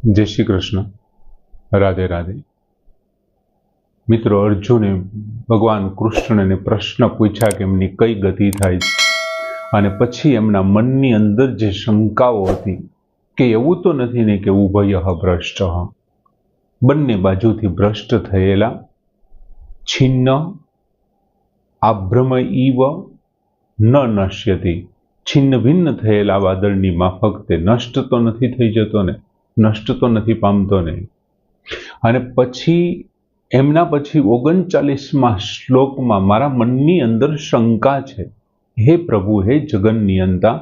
जय श्री कृष्ण। राधे राधे। मित्रों, अर्जुने भगवान कृष्ण ने प्रश्न पूछा कि एमनी कई गति थाय छे अने पछी एमना मननी अंदर जे शंकाओ हती के एवुं तो नथी ने के उभयः भ्रष्टः, बंने बाजुथी भ्रष्ट थयेला छिन्न आभ्रम इव न नश्यति, छिन्न भिन्न थयेला वादळनी माफक ते नष्ट तो नथी थई जतो ने, नष्ट तो नहीं पामतो ने। अने पछी एमना पछी 39 श्लोक में मारा मननी अंदर शंका छे, हे प्रभु, हे जगन नियंता,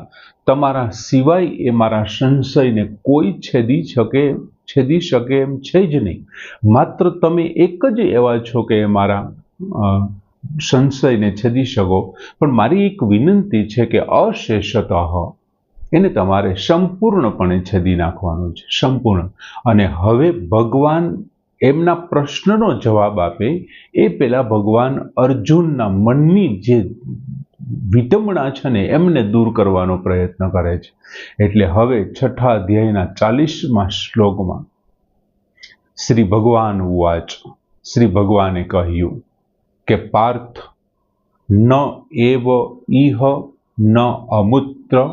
तमारा सिवाय ए मारा संशय ने कोई छेदी शके एम छे ज नहीं। मात्र तमे एक ज एवा छो के मारा संशय ने छेदी शको, पण मारी एक विनंती छे के अशेषतः એને તમારે સંપૂર્ણપણે છેદી નાખવાનું છે, સંપૂર્ણ। અને હવે ભગવાન એમના પ્રશ્નનો જવાબ આપે એ પહેલા ભગવાન અર્જુનના મનની જે વિટમણા છે ને એમને દૂર કરવાનો પ્રયત્ન કરે છે। એટલે હવે છઠ્ઠા અધ્યાયના 40મા શ્લોકમાં શ્રી ભગવાન ઉવાચ, શ્રી ભગવાને કહ્યું કે પાર્થ ન એવ ઇહ ન અમૂત્ર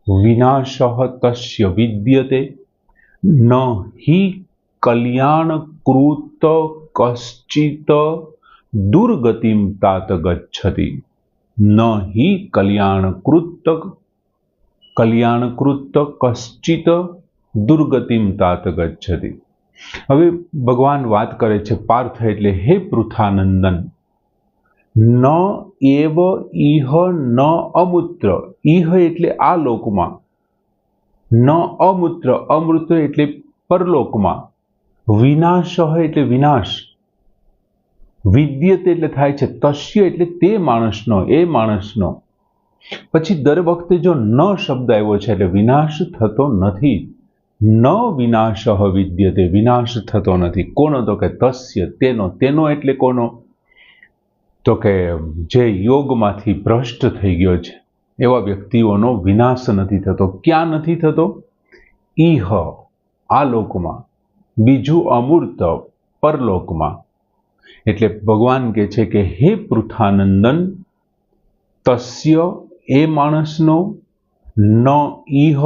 विनाशः तस्य विद्यते न हि कल्याणकृत कश्चित् दुर्गतिं तात गच्छति, न हि कल्याणकृत कश्चित् दुर्गतिं तात गच्छति। હવે ભગવાન વાત કરે છે પાર્થ એટલે હે પૃથાનંદન, ન એવ ઇહ ન અમૂત્ર, ઇહ એટલે આ લોકમાં, ન અમૂત્ર, અમૃત એટલે પરલોકમાં, વિનાશઃ એટલે વિનાશ, વિદ્યતે એટલે થાય છે, તસ્ય એટલે તે માણસનો, એ માણસનો। પછી દર વખતે જો ન શબ્દ આવ્યો છે એટલે વિનાશ થતો નથી, ન વિનાશઃ વિદ્યતે, વિનાશ થતો નથી। કોનો? તો કે તસ્ય, તેનો, તેનો એટલે કોનો? તો કે જે યોગમાંથી ભ્રષ્ટ થઈ ગયો છે એવા વ્યક્તિઓનો વિનાશ નથી થતો। ક્યાં નથી થતો? ઇહ આ લોકમાં, બીજું અમૂર્ત પરલોકમાં। એટલે ભગવાન કહે છે કે હે પૃથાનંદન, તસ્ય એ માણસનો, ન ઇહ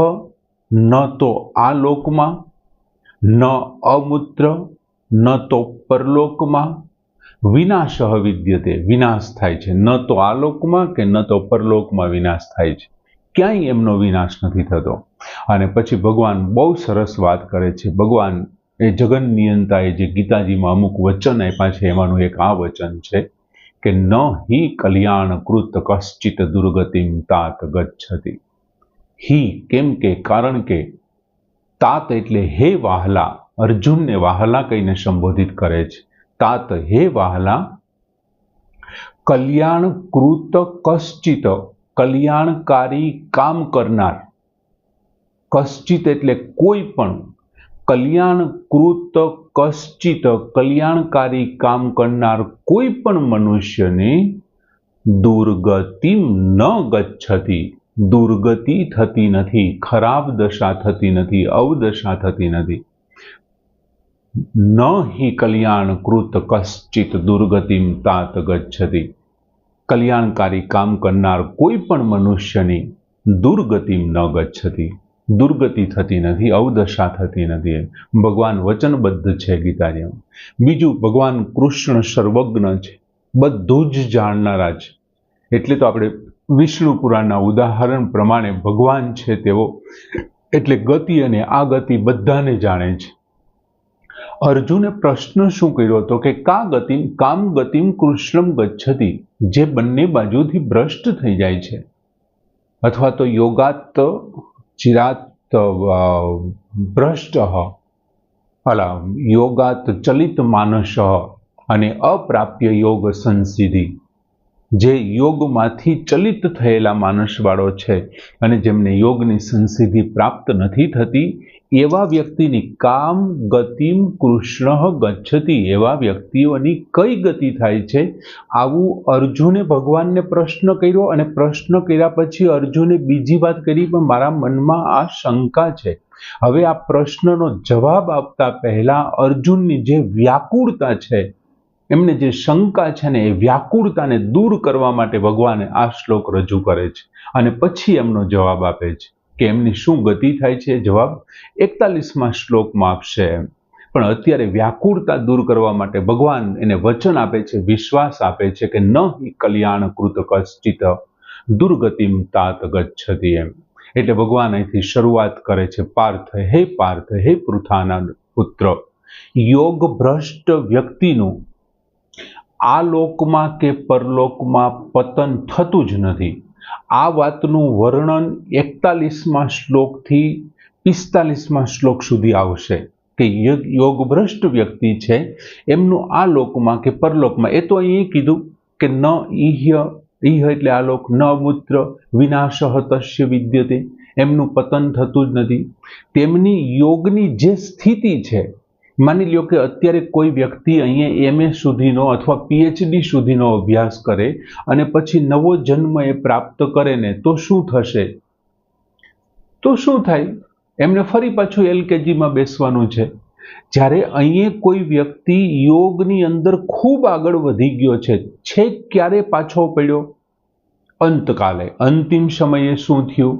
ન તો આ લોકમાં, ન અમૂત્ર ન તો પરલોકમાં, વિનાશ વિદ્યતે, વિનાશ થાય છે, ન તો આ લોકમાં કે ન તો પરલોકમાં વિનાશ થાય છે, ક્યાંય એમનો વિનાશ નથી થતો। અને પછી ભગવાન બહુ સરસ વાત કરે છે। ભગવાન એ જગન નિયંતાએ જે ગીતાજીમાં અમુક વચન આપ્યા છે એમાંનું એક આ વચન છે કે ન હિ કલ્યાણકૃત કશ્ચિત દુર્ગતિમ તાત ગચ્છતિ। હિ કેમ કે, કારણ કે, તાત એટલે હે વાહલા, અર્જુનને વાહલા કહીને સંબોધિત કરે છે। तात हे वाहला, कल्याणकृत कश्चित, कल्याणकारी काम करनार, कश्चित एटले कोई पण, कल्याणकृत कश्चित कल्याणकारी काम करनार कोई पण मनुष्यने दुर्गतिम न गच्छति, दुर्गति थती नथी, खराब दशा थती नथी, अवदशा थती नथी। न हि कल्याणकृत कश्चित दुर्गतिम तात गच्छति, कल्याणकारी काम करनार कोई पण मनुष्यनी दुर्गतिम न गच्छति, दुर्गति थती नथी, अवदशा थती नथी। भगवान वचनबद्ध छे गीताजीमां। बीजू, भगवान कृष्ण सर्वज्ञ छे, बधुं ज जाणनारा छे। एटले तो आपणे विष्णु पुराणना उदाहरण प्रमाणे भगवान छे तेओ एटले गति अने आगति बधाने जाणे छे। अर्जुने प्रश्न शू कर्यो तो के का गतिम काम गतिम कृष्णम गच्छति, जे बंने बाजुथी भ्रष्ट थई जाय छे, अथवा तो योगात चिरात भ्रष्ट अला योगात चलित मानस अने अप्राप्य योग संसिद्धि, जे योगमांथी चलित थयेला मानसवाळो छे अने जेमने योगनी संसिद्धि प्राप्त नथी थती एवा व्यक्तिनी काम गतिम कृष्ण गच्छति, एवा व्यक्तिओनी कई गति थाय छे? आवुं अर्जुने भगवानने प्रश्न कर्यो अने प्रश्न कर्या पछी अर्जुने बीजी वात करी, पण मारा मनमा आ शंका छे। હવે આ પ્રશ્નનો જવાબ આપતા પહેલા અર્જુનની જે વ્યાકુળતા છે, એમને જે શંકા છે ને, એ વ્યાકુળતાને દૂર કરવા માટે ભગવાને આ શ્લોક રજૂ કરે છે અને પછી એમનો જવાબ આપે છે કે એમની શું ગતિ થાય છે. જવાબ 41મા શ્લોકમાં આપશે. પણ અત્યારે વ્યાકુળતા દૂર કરવા માટે ભગવાન એને વચન આપે છે, વિશ્વાસ આપે છે કે ન હિ કલ્યાણ કૃત કશ્ચિત દુર્ગતિમ તાત ગચ્છતિ. એમ એટલે ભગવાન અહીંથી શરૂઆત કરે છે. પાર્થ, હે પૃથાના પુત્ર, યોગ ભ્રષ્ટ વ્યક્તિનું આ લોકમાં કે પરલોકમાં પતન થતું જ નથી. આ વાતનું વર્ણન 41મા શ્લોકથી 45મા શ્લોક સુધી આવશે કે યોગભ્રષ્ટ વ્યક્તિ છે એમનું આ લોકમાં કે પરલોકમાં, એ તો અહીં કીધું કે ન ઈહ્ય એટલે આ લોક, ન મૂત્ર વિનાશઃ તસ્ય વિદ્યતે, એમનું પતન થતું જ નથી. તેમની યોગની જે સ્થિતિ છે, માની લ્યો કે અત્યારે કોઈ વ્યક્તિ અહીંયા MA સુધીનો અથવા PhD સુધીનો અભ્યાસ કરે અને પછી નવો જન્મ એ પ્રાપ્ત કરે ને, તો શું થશે? તો શું થાય? એમને ફરી પાછું LKGમાં બેસવાનું છે. જ્યારે અહીંયા કોઈ વ્યક્તિ યોગની અંદર ખૂબ આગળ વધી ગયો છે, છેક ક્યારે પાછો પડ્યો? અંતકાલે, અંતિમ સમયે શું થયું?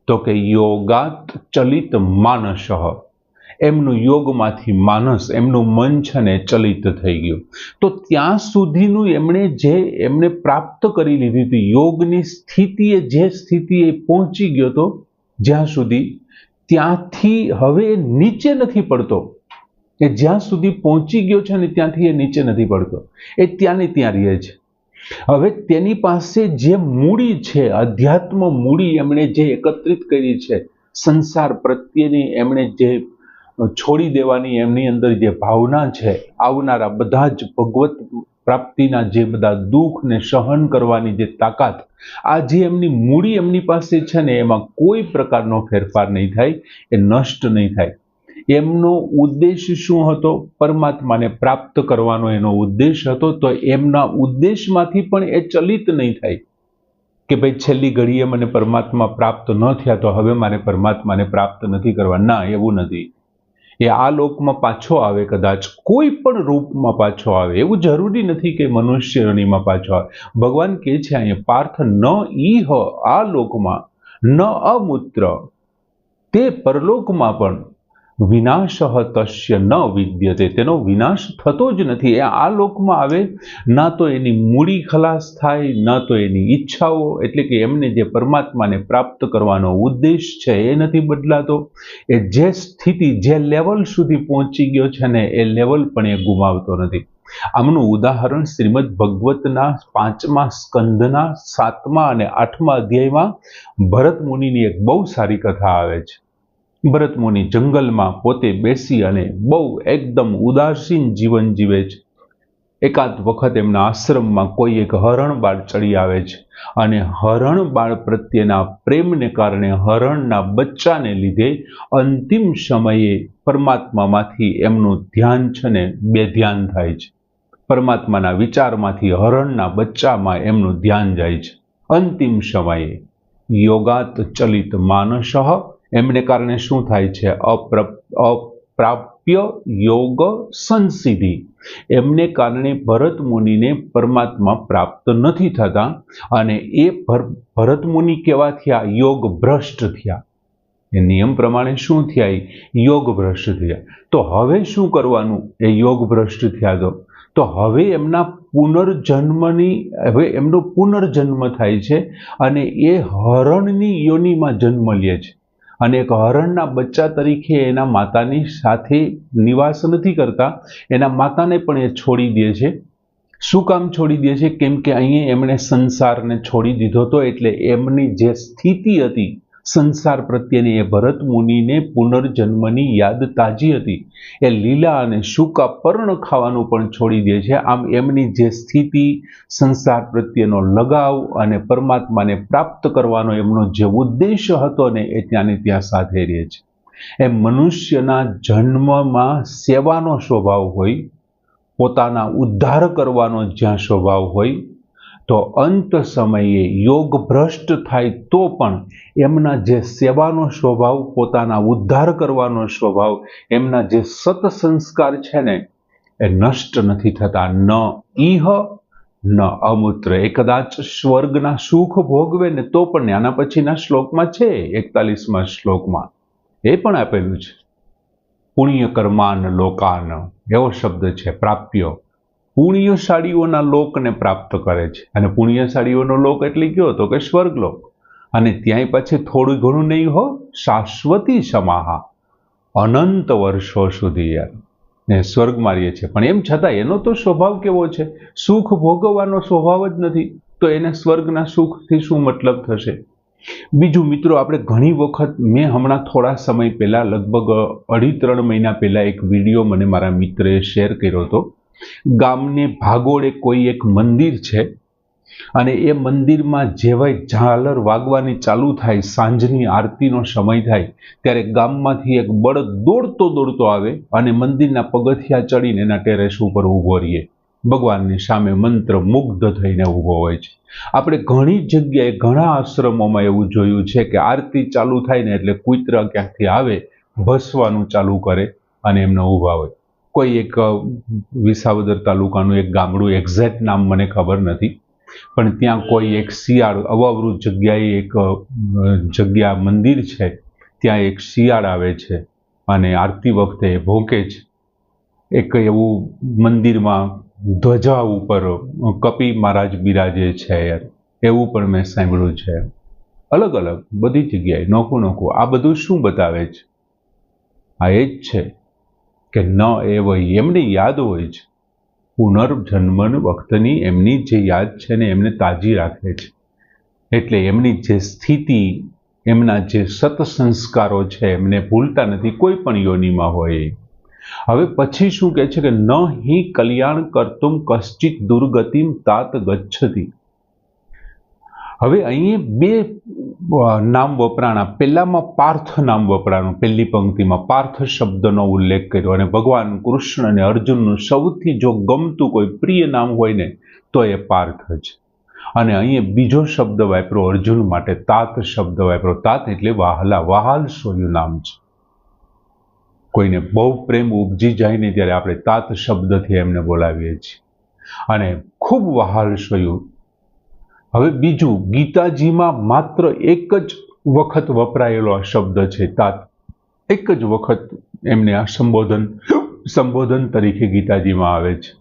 તો કે યોગાત ચલિત માનસઃ, એમનું યોગમાંથી માનસ, એમનું મન છે ને ચલિત થઈ ગયું. તો ત્યાં સુધીનું એમણે પ્રાપ્ત કરી લીધી હતી યોગની સ્થિતિએ, જે સ્થિતિએ પહોંચી ગયો હતો જ્યાં સુધી, ત્યાંથી હવે નીચે નથી પડતો. એ જ્યાં સુધી પહોંચી ગયો છે ને ત્યાંથી એ નીચે નથી પડતો, એ ત્યાંની ત્યાં રહે છે. હવે તેની પાસે જે મૂડી છે, અધ્યાત્મ મૂડી એમણે જે એકત્રિત કરી છે, સંસાર પ્રત્યેની એમણે જે છોડી દેવાની એમની અંદર જે ભાવના છે, આવનારા બધા જ ભગવત પ્રાપ્તિના જે બધા દુઃખને સહન કરવાની જે તાકાત, આ જે એમની મૂડી એમની પાસે છે ને, એમાં કોઈ પ્રકારનો ફેરફાર નહીં થાય, એ નષ્ટ નહીં થાય. એમનો ઉદ્દેશ શું હતો? પરમાત્માને પ્રાપ્ત કરવાનો એનો ઉદ્દેશ હતો. તો એમના ઉદ્દેશમાંથી પણ એ ચલિત નહીં થાય કે ભાઈ છેલ્લી ઘડીએ મને પરમાત્મા પ્રાપ્ત ન થયા તો હવે મારે પરમાત્માને પ્રાપ્ત નથી કરવા. ના, એવું નથી. એ આ લોકમાં પાછો આવે, કદાચ કોઈ પણ રૂપમાં પાછો આવે, એવું જરૂરી નથી કે મનુષ્ય યોનિમાં પાછો આવે. ભગવાન કહે છે અહીંયા, પાર્થ ન ઈહ આ લોકમાં, ન અમૂત્ર તે પરલોકમાં પણ વિનાશઃ તસ્ય ન વિદ્યતે, તેનો વિનાશ થતો જ નથી. એ આ લોકમાં આવે, ના તો એની મૂડી ખલાસ થાય, ના તો એની ઈચ્છાઓ, એટલે કે એમને જે પરમાત્માને પ્રાપ્ત કરવાનો ઉદ્દેશ છે એ નથી બદલાતો. એ જે સ્થિતિ, જે લેવલ સુધી પહોંચી ગયો છે ને, એ લેવલ પણ એ ગુમાવતો નથી. આમનું ઉદાહરણ શ્રીમદ ભગવતના 5મા સ્કંધના 7મા અને 8મા અધ્યાયમાં ભરત મુનિની એક બહુ સારી કથા આવે છે. ભરત મુનિ જંગલમાં પોતે બેસી અને બહુ એકદમ ઉદાસીન જીવન જીવે છે. એકાદ વખત એમના આશ્રમમાં કોઈ એક હરણબાળ ચડી આવે છે અને હરણબાળ પ્રત્યેના પ્રેમને કારણે, હરણના બચ્ચાને લીધે અંતિમ સમયે પરમાત્મામાંથી એમનું ધ્યાન છે ને બેધ્યાન થાય છે. પરમાત્માના વિચારમાંથી હરણના બચ્ચામાં એમનું ધ્યાન જાય છે. અંતિમ સમયે યોગાત ચલિત માનસઃ, એમને કારણે શું થાય છે? અપ્રાપ્ય યોગ સંસિદ્ધિ, એમને કારણે ભરત મુનિને પરમાત્મા પ્રાપ્ત નથી થતા અને એ ભરત મુનિ કેવા થયા? યોગ ભ્રષ્ટ થયા. એ નિયમ પ્રમાણે શું થયા? યોગ ભ્રષ્ટ થયા. તો હવે શું કરવાનું? એ યોગ ભ્રષ્ટ થયા તો હવે એમનો પુનર્જન્મ થાય છે અને એ હરણની યોનિમાં જન્મ લે છે અને એક હરણના બચ્ચા તરીકે એના માતાની સાથે નિવાસ નથી કરતા, એના માતાને પણ એ છોડી દે છે. શું કામ છોડી દે છે? કેમ કે અહીંયા એમણે સંસારને છોડી દીધો હતો, એટલે એમની જે સ્થિતિ હતી સંસાર પ્રત્યેની, એ ભરત મુનિને પુનર્જન્મની યાદ તાજી હતી. એ લીલા અને સૂકા પર્ણ ખાવાનું પણ છોડી દે છે. આમ એમની જે સ્થિતિ, સંસાર પ્રત્યેનો લગાવ અને પરમાત્માને પ્રાપ્ત કરવાનો એમનો જે ઉદ્દેશ હતો ને, એ ત્યાંને ત્યાં સાથે રહે છે. એ મનુષ્યના જન્મમાં સેવાનો સ્વભાવ હોય, પોતાના ઉદ્ધાર કરવાનો જ્યાં સ્વભાવ હોય, તો અંત સમયે યોગ ભ્રષ્ટ થાય તો પણ એમના જે સેવાનો સ્વભાવ, પોતાના ઉદ્ધાર કરવાનો સ્વભાવ, એમના જે સત્સંસ્કાર છે ને એ નષ્ટ નથી થતા. ન ઈહ ન અમૂત્ર. એ કદાચ સ્વર્ગના સુખ ભોગવે ને તો પણ આના પછીના શ્લોકમાં છે, 41મા શ્લોકમાં એ પણ આપેલું છે, પુણ્ય કર્માન લોકાન, એવો શબ્દ છે, પ્રાપ્ય. પુણ્યશાળીઓના લોકને પ્રાપ્ત કરે છે. અને પુણ્યશાળીઓનો લોક એટલે કયો તો કે સ્વર્ગલોક. અને ત્યાંય પછી થોડું ઘણું નહીં હો, શાશ્વતી સમાહા, અનંત વર્ષો સુધી યાર ને સ્વર્ગમાં રહીએ છે. પણ એમ છતાં એનો તો સ્વભાવ કેવો છે, સુખ ભોગવવાનો સ્વભાવ જ નથી, તો એને સ્વર્ગના સુખથી શું મતલબ થશે? બીજું મિત્રો, આપણે ઘણી વખત, મેં હમણાં થોડા સમય પહેલા, લગભગ 2.5-3 મહિના પહેલા એક વિડીયો મને મારા મિત્રએ શેર કર્યો હતો. ગામને ભાગોળે કોઈ એક મંદિર છે અને એ મંદિરમાં જેવાય ઝાલર વાગવાની ચાલુ થાય, સાંજની આરતીનો સમય થાય, ત્યારે ગામમાંથી એક બળદ દોડતો દોડતો આવે અને મંદિરના પગથિયા ચડીને એના ટેરેસ ઉપર ઊભો રહીએ, ભગવાનની સામે મંત્ર મુગ્ધ થઈને ઊભો હોય છે. આપણે ઘણી જગ્યાએ, ઘણા આશ્રમોમાં એવું જોયું છે કે આરતી ચાલુ થાય ને એટલે કૂતરા ક્યાંકથી આવે, ભસવાનું ચાલુ કરે અને એમને ઊભા હોય. કોઈ એક વિસાવદર તાલુકાનું એક ગામડું, એક્ઝેક્ટ નામ મને ખબર નથી, પણ ત્યાં કોઈ એક શિયાળ, અવાવરૂ જગ્યાએ એક જગ્યા મંદિર છે, ત્યાં એક શિયાળ આવે છે અને આરતી વખતે ભોંકે છે. એક એવું મંદિરમાં ધ્વજા ઉપર કપી મહારાજ બિરાજે છે યાર, એવું પણ મેં સાંભળ્યું છે. અલગ અલગ બધી જગ્યાએ નોખું નોખું. આ બધું શું બતાવે છે? આ એ જ છે કે ન એ વહી, એમને યાદ હોય છે પુનર્જન્મ વખતની, એમની જે યાદ છે ને એમને તાજી રાખે છે. એટલે એમની જે સ્થિતિ, એમના જે સત્સંસ્કારો છે એમને ભૂલતા નથી, કોઈ પણ યોનિમાં હોય. હવે પછી શું કહે છે કે ન હિ કલ્યાણ કર્તુમ કશ્ચિત દુર્ગતિમ તાત ગચ્છતિ. હવે અહીં બે નામ વપરાણા. પહેલામાં પાર્થ નામ વપરાણું, પહેલી પંક્તિમાં પાર્થ શબ્દનો ઉલ્લેખ કર્યો, અને ભગવાન કૃષ્ણ અને અર્જુનનું સૌથી જો ગમતું કોઈ પ્રિય નામ હોય ને તો એ પાર્થ છે. અને અહીં બીજો શબ્દ વાપરો અર્જુન માટે, તાત શબ્દ વાપરો. તાત એટલે વહાલા, વહાલ સોયું નામ છે. કોઈને બહુ પ્રેમ ઉપજી જાય ને ત્યારે આપણે તાત શબ્દથી એમને બોલાવીએ છીએ, અને ખૂબ વહાલ સોયું. હવે બીજું, ગીતાજીમાં માત્ર એક જ વખત વપરાયેલો આ શબ્દ છે તાત. એક જ વખત એમને આ સંબોધન તરીકે ગીતાજીમાં આવે છે.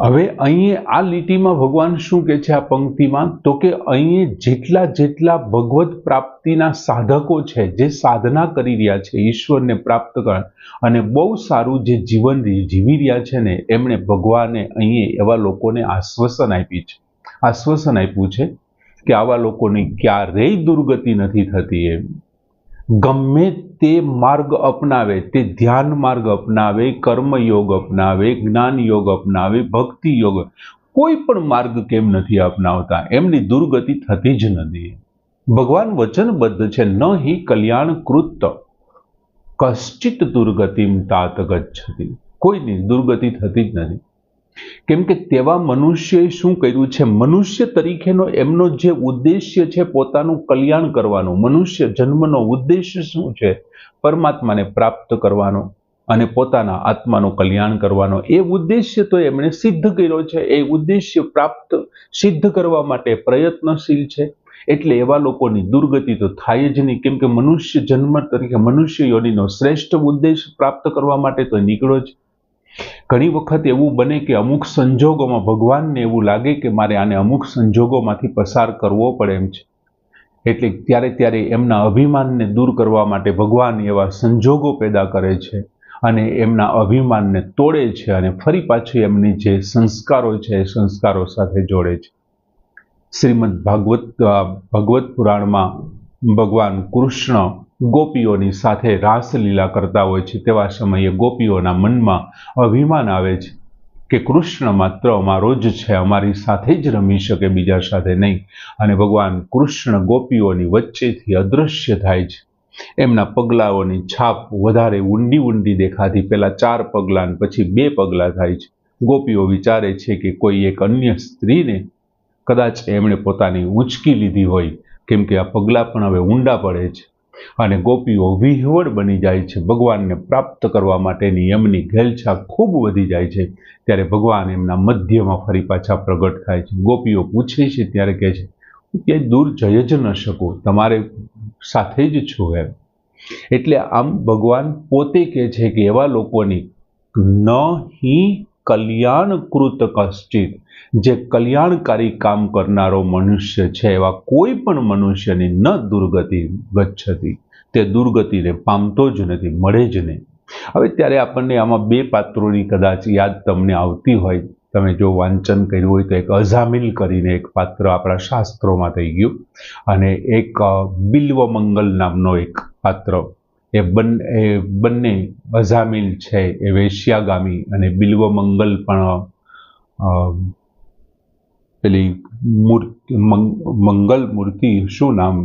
હવે અહીં આ લીટીમાં ભગવાન શું કહે છે આ પંક્તિમાં, તો કે અહીં જેટલા ભગવત પ્રાપ્તિના સાધકો છે, જે સાધના કરી રહ્યા છે ઈશ્વરને પ્રાપ્ત કરવા અને બહુ સારું જે જીવન જીવી રહ્યા છે ને, એમણે ભગવાને અહીં એવા લોકોને આશ્વાસન આપ્યું છે કે આવા લોકોની ક્યારેય દુર્ગતિ નથી થતી. એમ ગમે તે માર્ગ અપનાવે, તે ધ્યાન માર્ગ અપનાવે, કર્મયોગ અપનાવે, જ્ઞાન યોગ અપનાવે, ભક્તિ યોગ, કોઈ પણ માર્ગ કેમ નથી અપનાવતા, એમની દુર્ગતિ થતી જ નથી. ભગવાન વચનબદ્ધ છે, ન હિ કલ્યાણ કૃત કશ્ચિત દુર્ગતિમ તાત ગચ્છતિ. કોઈની દુર્ગતિ થતી જ નથી. કેમ કે તેવા મનુષ્યએ શું કર્યું છે, મનુષ્ય તરીકેનો એમનો જે ઉદ્દેશ્ય છે પોતાનું કલ્યાણ કરવાનો, મનુષ્ય જન્મનો ઉદ્દેશ્ય શું છે, પરમાત્માને પ્રાપ્ત કરવાનો અને પોતાના આત્માનું કલ્યાણ કરવાનો. એ ઉદ્દેશ્ય તો એમણે સિદ્ધ કર્યો છે. એ ઉદ્દેશ્ય સિદ્ધ કરવા માટે પ્રયત્નશીલ છે. એટલે એવા લોકોની દુર્ગતિ તો થાય જ નહીં, કેમ કે મનુષ્ય જન્મ તરીકે, મનુષ્ય યોનિનો શ્રેષ્ઠ ઉદ્દેશ પ્રાપ્ત કરવા માટે તો નીકળો જ. ઘણી વખત એવું બને કે અમુક સંજોગોમાં ભગવાનને એવું લાગે કે મારે આને અમુક સંજોગોમાંથી પસાર કરવો પડે એમ છે, એટલે ત્યારે એમના અભિમાનને દૂર કરવા માટે ભગવાન એવા સંજોગો પેદા કરે છે અને એમના અભિમાનને તોડે છે અને ફરી પાછી એમની જે સંસ્કારો છે એ સંસ્કારો સાથે જોડે છે. શ્રીમદ ભગવત પુરાણમાં ભગવાન કૃષ્ણ ગોપીઓની સાથે રાસલીલા કરતા હોય છે. તેવા સમયે ગોપીઓના મનમાં અભિમાન આવે છે કે કૃષ્ણ માત્ર અમારો જ છે, અમારી સાથે જ રમી શકે, બીજા સાથે નહીં. અને ભગવાન કૃષ્ણ ગોપીઓની વચ્ચેથી અદૃશ્ય થાય છે. એમના પગલાઓની છાપ વધારે ઊંડી દેખાતી, પહેલા 4 પગલાં પછી 2 પગલાં થાય છે. ગોપીઓ વિચારે છે કે કોઈ એક અન્ય સ્ત્રીને કદાચ એમણે પોતાની ઊંચકી લીધી હોય, કેમ કે આ પગલાં પણ હવે ઊંડા પડે છે અને ગોપીઓ વિહવળ બની જાય છે. ભગવાનને પ્રાપ્ત કરવા માટેની એમની ઘેલછા ખૂબ વધી જાય છે. ત્યારે ભગવાન એમના મધ્યમાં ફરી પાછા પ્રગટ થાય છે. ગોપીઓ પૂછે છે ત્યારે કહે છે, હું ક્યાંય દૂર જઈ જ ન શકું, તમારે સાથે જ છું એમ. એટલે આમ ભગવાન પોતે કહે છે કે એવા લોકોની ન હિ કલ્યાણકૃત કશ્ચિત, જે કલ્યાણકારી કામ કરનારો મનુષ્ય છે એવા કોઈ પણ મનુષ્યની ન દુર્ગતિ ગચ્છતિ, તે દુર્ગતિને પામતો જ નથી, મળે જ નહીં. હવે ત્યારે આપણને આમાં બે પાત્રોની કદાચ યાદ તમને આવતી હોય, તમે જો વાંચન કર્યું હોય તો એક અઝામિલ કરીને એક પાત્ર આપણા શાસ્ત્રોમાં થઈ ગયું અને એક બિલ્વમંગલ નામનો એક પાત્ર. એ બંને અઝામિલ છે એ વેશ્યાગામી અને બિલ્વમંગલ પણ પેલી મંગલ મૂર્તિ શું નામ,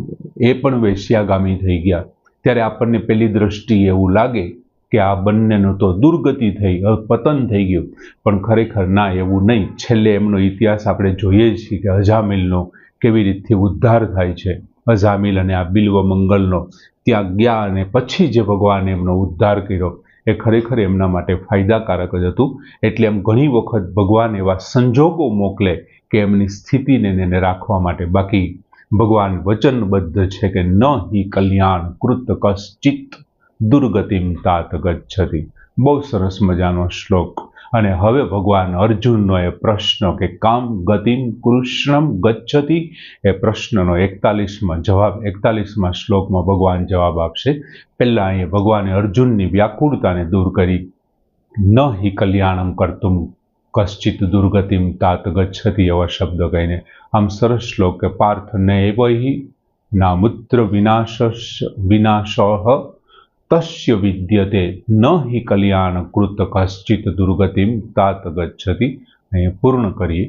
એ પણ વેશ્યાગામી થઈ ગયા. ત્યારે આપણને પેલી દ્રષ્ટિએ એવું લાગે કે આ બંનેનો તો દુર્ગતિ થઈ, પતન થઈ ગયું, પણ ખરેખર ના, એવું નહીં. છેલ્લે એમનો ઇતિહાસ આપણે જોઈએ છીએ કે અઝામિલનો કેવી રીતથી ઉદ્ધાર થાય છે. અઝામિલ અને આ બિલ્વમંગલનો ત્યાં ગયા અને પછી જે ભગવાને એમનો ઉદ્ધાર કર્યો એ ખરેખર એમના માટે ફાયદાકારક જ હતું. એટલે એમ ઘણી વખત ભગવાન એવા સંજોગો મોકલે કે એમની સ્થિતિને એને રાખવા માટે. બાકી ભગવાન વચનબદ્ધ છે કે ન હિ કલ્યાણ કૃત કશ્ચિત દુર્ગતિમ તાત ગચ્છતિ. બહુ સરસ મજાનો શ્લોક. અને હવે ભગવાન અર્જુનનો એ પ્રશ્ન કે કામ ગતિમ કૃષ્ણમ ગચ્છતિ, એ પ્રશ્નનો 41મા શ્લોકમાં ભગવાન જવાબ આપશે. પહેલા અહીંયા ભગવાને અર્જુનની વ્યાકુળતાને દૂર કરી, ન હિ કલ્યાણમ કર્તુમ કશ્ચિત દુર્ગતિમ તાત ગચ્છતિ એવા શબ્દ કહીને આમ સરસ શ્લોક કે પાર્થ નૈવ હિ નામુત્ર વિનાશઃ તસ્ય વિદ્યતે ન હિ કલ્યાણ કૃત કશ્ચિત દુર્ગતિમ તાત ગચ્છતિ. અહીંયા પૂર્ણ કરીએ.